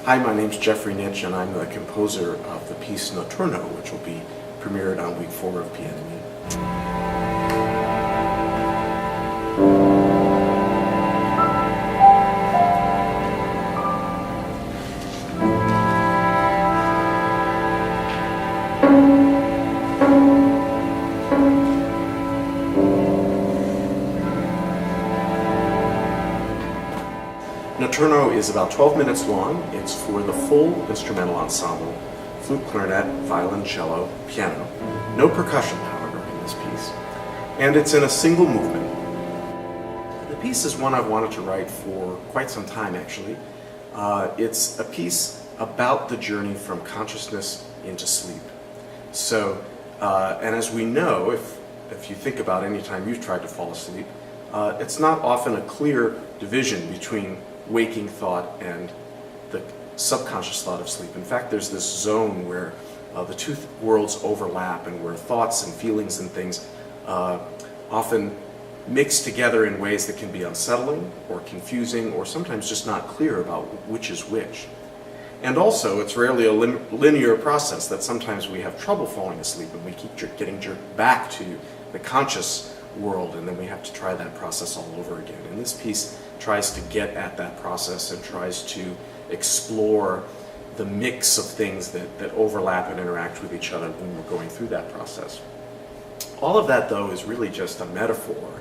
Hi, my name's Jeffrey Nytch, and I'm the composer of the piece Notturno, which will be premiered on week 4 of PNME. Notturno is about 12 minutes long. It's for the full instrumental ensemble, flute, clarinet, violin, cello, piano. No percussion, however, in this piece. And it's in a single movement. The piece is one I've wanted to write for quite some time, actually. It's a piece about the journey from consciousness into sleep. So, and as we know, if you think about any time you've tried to fall asleep, it's not often a clear division between waking thought and the subconscious thought of sleep. In fact, there's this zone where the two worlds overlap and where thoughts and feelings and things often mix together in ways that can be unsettling or confusing or sometimes just not clear about which is which. And also, it's rarely a linear process, that sometimes we have trouble falling asleep and we keep getting jerked back to the conscious world, and then we have to try that process all over again. And this piece tries to get at that process and tries to explore the mix of things that overlap and interact with each other when we're going through that process. All of that, though, is really just a metaphor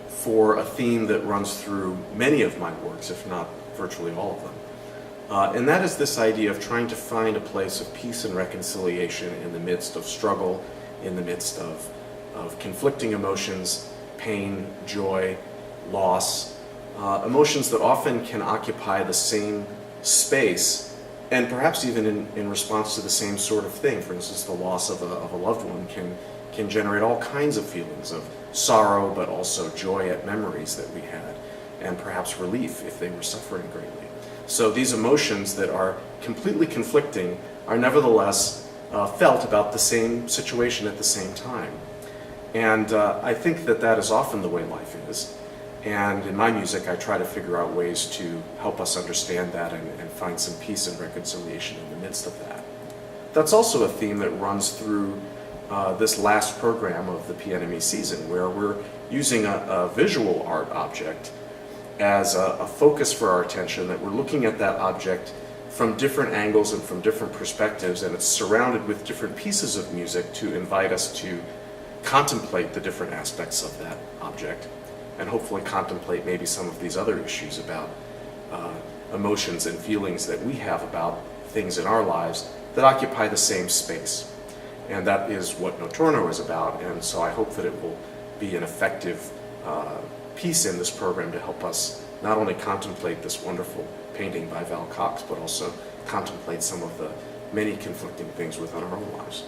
for a theme that runs through many of my works, if not virtually all of them. And that is this idea of trying to find a place of peace and reconciliation in the midst of struggle, in the midst of conflicting emotions, pain, joy, loss, emotions that often can occupy the same space and perhaps even in response to the same sort of thing. For instance, the loss of a loved one can generate all kinds of feelings of sorrow, but also joy at memories that we had, and perhaps relief if they were suffering greatly. So these emotions that are completely conflicting are nevertheless felt about the same situation at the same time. And I think that is often the way life is. And in my music, I try to figure out ways to help us understand that and find some peace and reconciliation in the midst of that. That's also a theme that runs through this last program of the PNME season, where we're using a visual art object as a focus for our attention, that we're looking at that object from different angles and from different perspectives, and it's surrounded with different pieces of music to invite us to contemplate the different aspects of that object, and hopefully contemplate maybe some of these other issues about emotions and feelings that we have about things in our lives that occupy the same space. And that is what Notturno is about, and so I hope that it will be an effective piece in this program to help us not only contemplate this wonderful painting by Val Cox, but also contemplate some of the many conflicting things within our own lives.